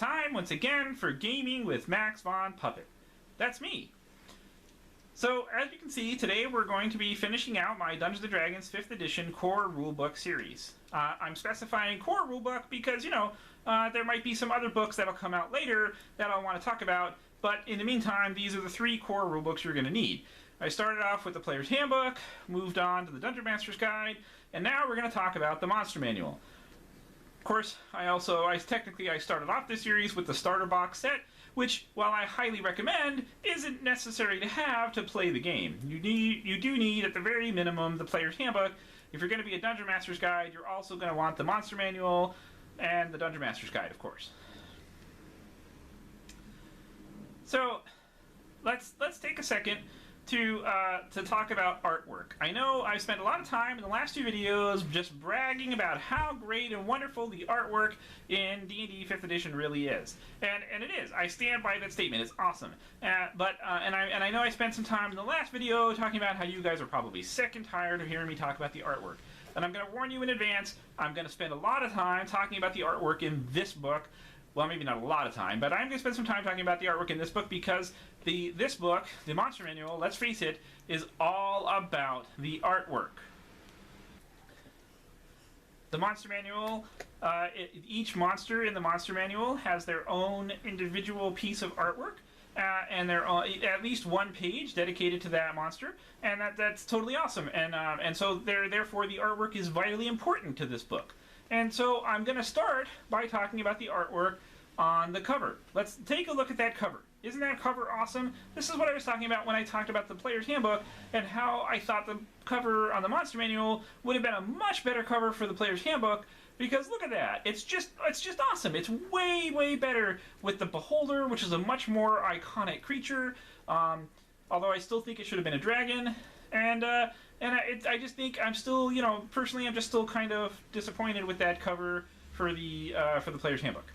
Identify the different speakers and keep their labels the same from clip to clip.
Speaker 1: time, once again, for Gaming with Max Von Puppet. That's me. So, as you can see, today we're going to be finishing out my Dungeons & Dragons 5th Edition Core Rulebook series. I'm specifying Core Rulebook because, there might be some other books that'll come out later that I'll want to talk about, but in the meantime, these are the 3 core rulebooks you're going to need. I started off with the Player's Handbook, moved on to the Dungeon Master's Guide, and now we're going to talk about the Monster Manual. Of course, I started off this series with the starter box set, which, while I highly recommend, isn't necessary to have to play the game. You do need, at the very minimum, the Player's Handbook. If you're going to be a Dungeon Master's Guide, you're also going to want the Monster Manual and the Dungeon Master's Guide, of course. So, let's take a second to talk about artwork. I know I've spent a lot of time in the last 2 videos just bragging about how great and wonderful the artwork in D&D 5th Edition really is, and it is. I stand by that statement. It's awesome. And I know I spent some time in the last video talking about how you guys are probably sick and tired of hearing me talk about the artwork. And I'm going to warn you in advance. I'm going to spend a lot of time talking about the artwork in this book. Well, maybe not a lot of time, but I'm going to spend some time talking about the artwork in this book because this book, the Monster Manual, let's face it, is all about the artwork. The Monster Manual, each monster in the Monster Manual has their own individual piece of artwork, and they're at least 1 page dedicated to that monster, and that's totally awesome. And so therefore the artwork is vitally important to this book. And so I'm going to start by talking about the artwork on the cover. Let's take a look at that cover. Isn't that cover awesome? This is what I was talking about when I talked about the Player's Handbook and how I thought the cover on the Monster Manual would have been a much better cover for the Player's Handbook, because look at that. It's just awesome. It's way, way better with the Beholder, which is a much more iconic creature. Although I still think it should have been a dragon. And I just think I'm still, personally, I'm just still kind of disappointed with that cover for the Player's Handbook.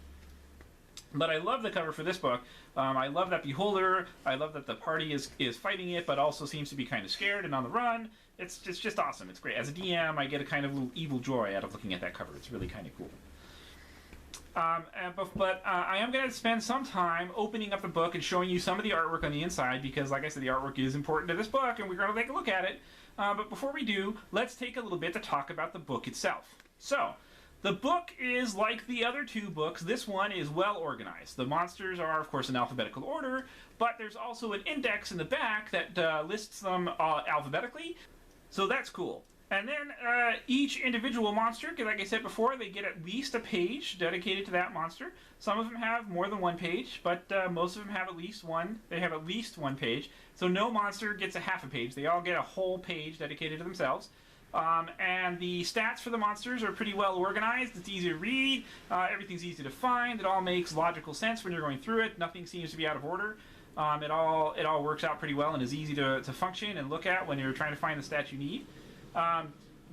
Speaker 1: But I love the cover for this book. I love that Beholder. I love that the party is fighting it, but also seems to be kind of scared and on the run. It's just awesome. It's great. As a DM, I get a kind of little evil joy out of looking at that cover. It's really kind of cool. But I am going to spend some time opening up the book and showing you some of the artwork on the inside, because, like I said, the artwork is important to this book, and we're going to take a look at it. But before we do, let's take a little bit to talk about the book itself. So, the book is like the other 2 books. This one is well organized. The monsters are, of course, in alphabetical order, but there's also an index in the back that lists them alphabetically, so that's cool. And then each individual monster, like I said before, they get at least a page dedicated to that monster. Some of them have more than 1 page, but most of them have at least one. They have at least 1 page. So no monster gets a half a page. They all get a whole page dedicated to themselves. And the stats for the monsters are pretty well organized. It's easy to read. Everything's easy to find. It all makes logical sense when you're going through it. Nothing seems to be out of order. It all works out pretty well and is easy to function and look at when you're trying to find the stats you need.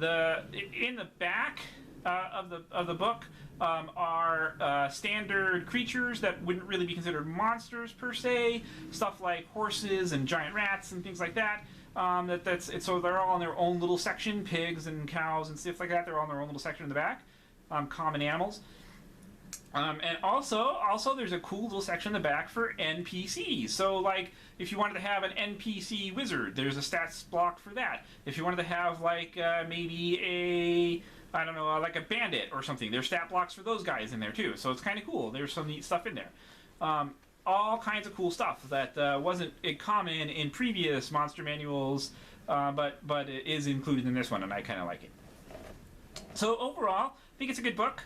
Speaker 1: In the back of the book are standard creatures that wouldn't really be considered monsters per se. Stuff like horses and giant rats and things like that. So they're all in their own little section. Pigs and cows and stuff like that. They're all in their own little section in the back. Common animals. And also there's a cool little section in the back for NPCs. So, like, if you wanted to have an NPC wizard, there's a stats block for that. If you wanted to have, like, maybe like a bandit or something, there's stat blocks for those guys in there, too. So it's kind of cool. There's some neat stuff in there. All kinds of cool stuff that wasn't common in previous monster manuals, but it is included in this one, and I kind of like it. So overall, I think it's a good book.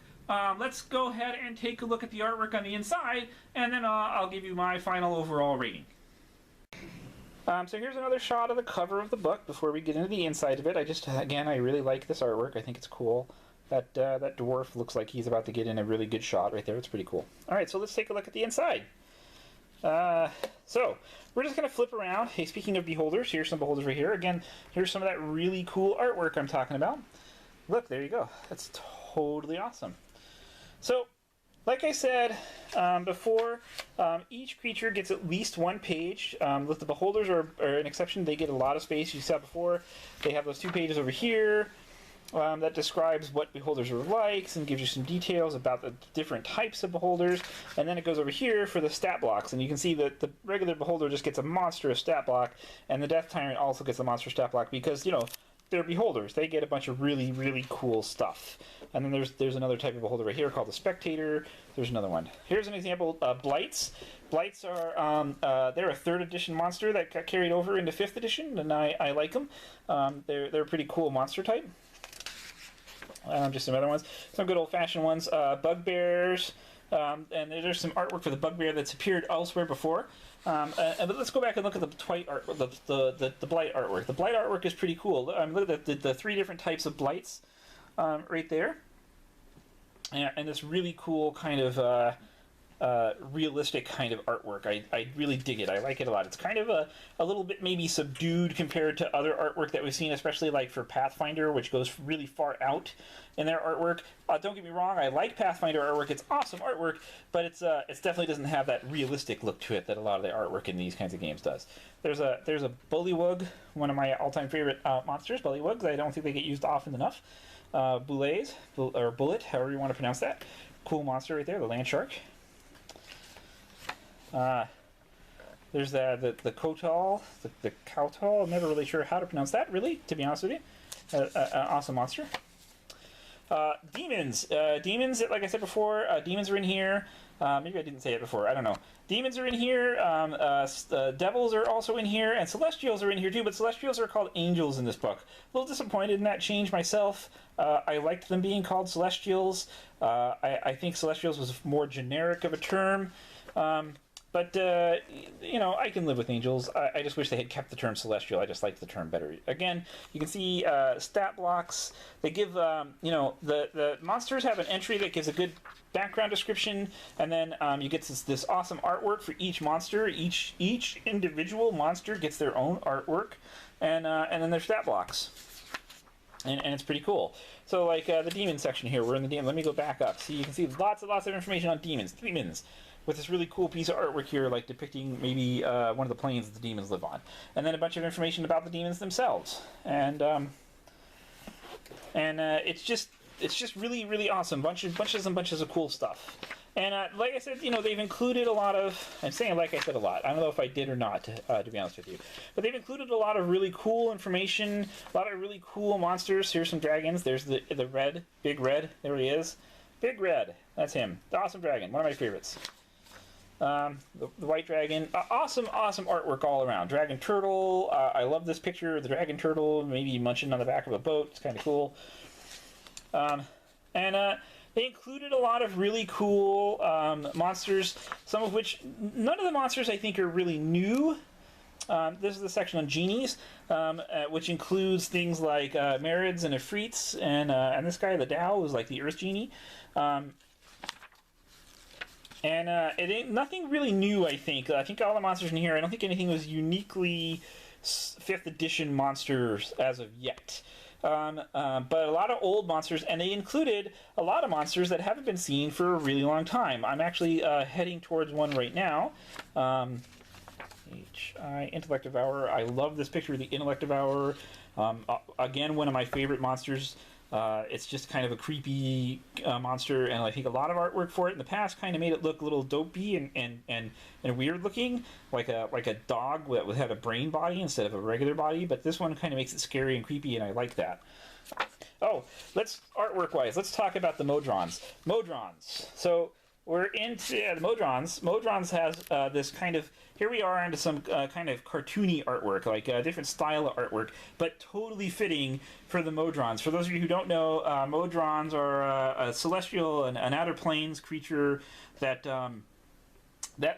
Speaker 1: Let's go ahead and take a look at the artwork on the inside, and then I'll give you my final overall rating. So here's another shot of the cover of the book before we get into the inside of it. I really like this artwork. I think it's cool. That dwarf looks like he's about to get in a really good shot right there. It's pretty cool. Alright, so let's take a look at the inside. So, we're just going to flip around. Hey, speaking of beholders, here's some beholders right here. Again, here's some of that really cool artwork I'm talking about. Look, there you go. That's totally awesome. So, like I said before, each creature gets at least 1 page. The beholders are an exception. They get a lot of space. You saw before, they have those 2 pages over here. that describes what beholders are like and gives you some details about the different types of beholders. And then it goes over here for the stat blocks, and you can see that the regular beholder just gets a monstrous stat block, and the Death Tyrant also gets a monstrous stat block because, you know, they're beholders. They get a bunch of really, really cool stuff. And then there's another type of beholder right here called the Spectator. There's another one. Here's an example of Blights. Blights are they're a 3rd edition monster that got carried over into 5th edition, and I like them. They're a pretty cool monster type. Just some other ones. Some good old-fashioned ones. Bugbears. And there's some artwork for the Bugbear that's appeared elsewhere before. But let's go back and look at the Blight the Blight artwork. The Blight artwork is pretty cool. Look at the 3 different types of Blights right there. And this really cool kind of realistic kind of artwork. I really dig it. I like it a lot. It's kind of a little bit maybe subdued compared to other artwork that we've seen, especially like for Pathfinder, which goes really far out in their artwork. Don't get me wrong, I like Pathfinder artwork. It's awesome artwork, but it definitely doesn't have that realistic look to it that a lot of the artwork in these kinds of games does. There's a Bullywug, one of my all-time favorite monsters, Bullywugs. I don't think they get used often enough. Boulets, or Bullet, however you want to pronounce that. Cool monster right there, the land shark. There's the Kotal, the Kautal. I'm never really sure how to pronounce that, really, to be honest with you. An awesome monster. Demons. Demons, like I said before, demons are in here. Maybe I didn't say it before, I don't know. Demons are in here, devils are also in here, and celestials are in here too, but celestials are called angels in this book. A little disappointed in that change myself. I liked them being called celestials. I think celestials was more generic of a term. But, you know, I can live with angels. I just wish they had kept the term celestial. I just liked the term better. Again, you can see stat blocks. They give, you know, the monsters have an entry that gives a good background description, and then you get this awesome artwork for each monster. Each individual monster gets their own artwork, and then there's stat blocks. And it's pretty cool. So, like, the demon section here, we're in the demon. Let me go back up. See, you can see lots of information on demons. Demons. With this really cool piece of artwork here, like depicting maybe one of the planes that the demons live on, and then a bunch of information about the demons themselves, and it's just really, really awesome. Bunches and bunches of cool stuff. And like I said, you know, they've included a lot of. I'm saying like I said a lot. I don't know if I did or not, to be honest with you. But they've included a lot of really cool information, a lot of really cool monsters. Here's some dragons. There's the red, Big Red. There he is, Big Red. That's him. The awesome dragon. One of my favorites. The white dragon. Awesome artwork all around. Dragon turtle. I love this picture of the dragon turtle, maybe munching on the back of a boat. It's kind of cool. They included a lot of really cool monsters, some of which, none of the monsters I think are really new. This is the section on genies, which includes things like Marids and Ifrits, and this guy, the Tao, is like the Earth Genie. It ain't nothing really new, I think. I think all the monsters in here, I don't think anything was uniquely 5th edition monsters as of yet. But a lot of old monsters, and they included a lot of monsters that haven't been seen for a really long time. I'm actually heading towards one right now. HI, Intellect Devourer. I love this picture of the Intellect Devourer. Again, one of my favorite monsters. It's just kind of a creepy monster, and I think a lot of artwork for it in the past kind of made it look a little dopey and weird looking, like a dog that had a brain body instead of a regular body. But this one kind of makes it scary and creepy, and I like that. Oh, artwork-wise, let's talk about the Modrons. Modrons. So we're into the Modrons. Modrons has this kind of. Here we are into some kind of cartoony artwork, like a different style of artwork, but totally fitting for the Modrons. For those of you who don't know, Modrons are a celestial, an outer planes creature that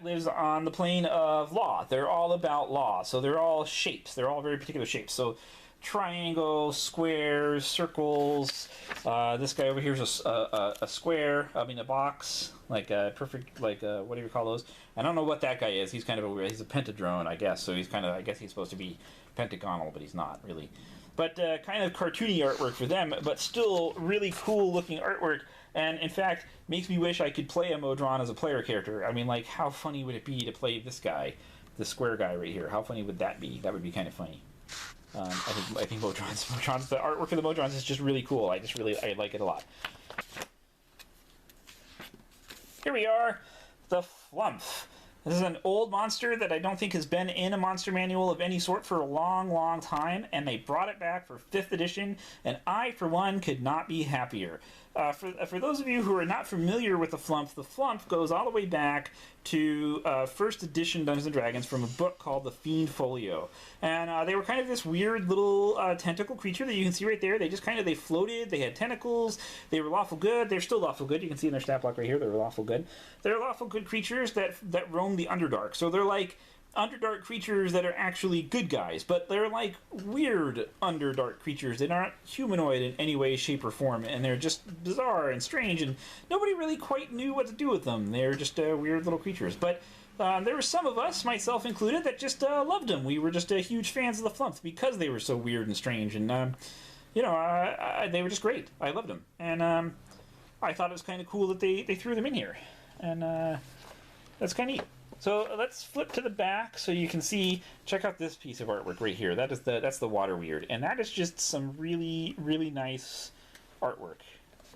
Speaker 1: lives on the plane of law. They're all about law, so they're all shapes. They're all very particular shapes. So triangles, squares, circles. This guy over here is a square. I mean, a box, like a perfect, like what do you call those? I don't know what that guy is. He's kind of he's a pentadrone, I guess. So he's kind of, I guess he's supposed to be pentagonal, but he's not really. But kind of cartoony artwork for them, but still really cool looking artwork. And in fact, makes me wish I could play a Modron as a player character. I mean, like, how funny would it be to play this guy, the square guy right here? How funny would that be? That would be kind of funny. I think Modrons, the artwork for the Modrons is just really cool. I like it a lot. Here we are, the Flumph. This is an old monster that I don't think has been in a monster manual of any sort for a long, long time, and they brought it back for 5th edition, and I, for one, could not be happier. For those of you who are not familiar with the Flumph goes all the way back to 1st edition Dungeons & Dragons from a book called The Fiend Folio. And they were kind of this weird little tentacle creature that you can see right there. They just they floated, they had tentacles, they were lawful good, they're still lawful good. You can see in their stat block right here, they're lawful good. They're lawful good creatures that roam the Underdark. So they're like Underdark creatures that are actually good guys, but they're like weird Underdark creatures. They're not humanoid in any way, shape, or form, and they're just bizarre and strange, and nobody really quite knew what to do with them. They're just weird little creatures. But there were some of us, myself included, that just loved them. We were just huge fans of the Flumph because they were so weird and strange, and they were just great. I loved them, and I thought it was kind of cool that they threw them in here, and that's kind of neat. So let's flip to the back so you can see. Check out this piece of artwork right here. That's the water weird, and that is just some really, really nice artwork.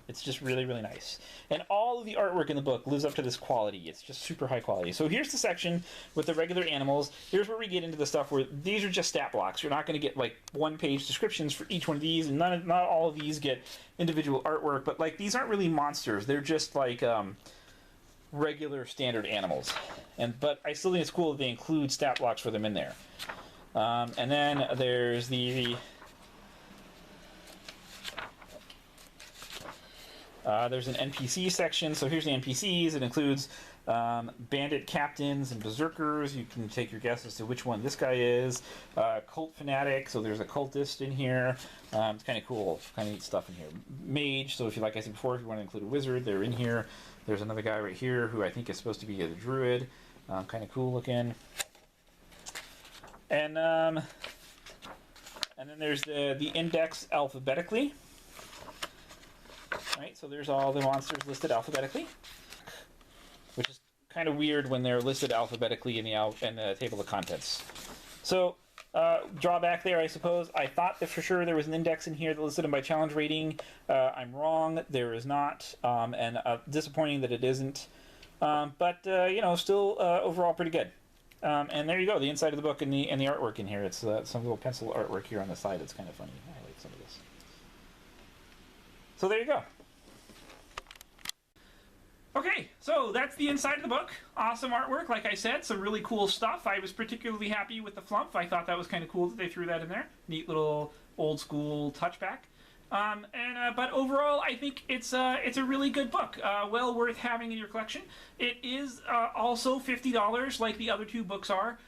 Speaker 1: It's just really, really nice, and all of the artwork in the book lives up to this quality. It's just super high quality. So here's the section with the regular animals. Here's where we get into the stuff where these are just stat blocks. You're not going to get like one-page descriptions for each one of these, and not all of these get individual artwork. But like these aren't really monsters. They're just like regular standard animals, but I still think it's cool that they include stat blocks for them in there. And then there's there's an NPC section. So here's the NPCs. It includes bandit captains and berserkers. You can take your guess as to which one this guy is. Cult fanatic. So there's a cultist in here. It's kind of cool, kind of neat stuff in here. Mage. So if you, like I said before, if you want to include a wizard, they're in here. There's another guy right here who I think is supposed to be a druid. Kind of cool looking. And then there's the index alphabetically. Right, so there's all the monsters listed alphabetically, which is kind of weird when they're listed alphabetically in the table of contents. So drawback there, I suppose. I thought that for sure there was an index in here that listed them by challenge rating. I'm wrong. There is not, and disappointing that it isn't. But still overall pretty good. And there you go, the inside of the book and the artwork in here. It's some little pencil artwork here on the side. It's kind of funny. I like some of this. So there you go. Okay, so that's the inside of the book. Awesome artwork, like I said, some really cool stuff. I was particularly happy with the Flumph. I thought that was kind of cool that they threw that in there. Neat little old school touchback. But overall, I think it's a really good book. Well worth having in your collection. It is also $50 like the other two books are,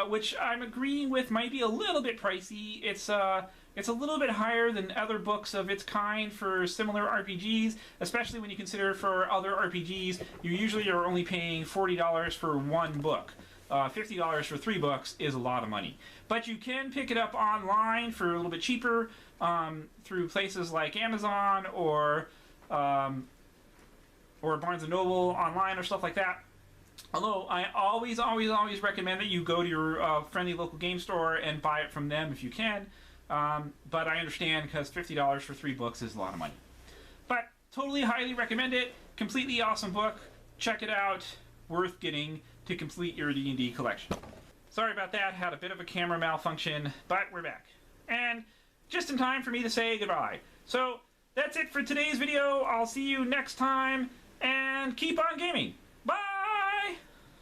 Speaker 1: which I'm agreeing with might be a little bit pricey. It's a little bit higher than other books of its kind for similar RPGs, especially when you consider for other RPGs, you usually are only paying $40 for one book. $50 for 3 books is a lot of money. But you can pick it up online for a little bit cheaper through places like Amazon or Barnes & Noble online or stuff like that. Although I always recommend that you go to your friendly local game store and buy it from them if you can. But I understand because $50 for 3 books is a lot of money. But totally highly recommend it. Completely awesome book. Check it out. Worth getting to complete your D&D collection. Sorry about that. Had a bit of a camera malfunction, but we're back. And just in time for me to say goodbye. So that's it for today's video. I'll see you next time, and keep on gaming.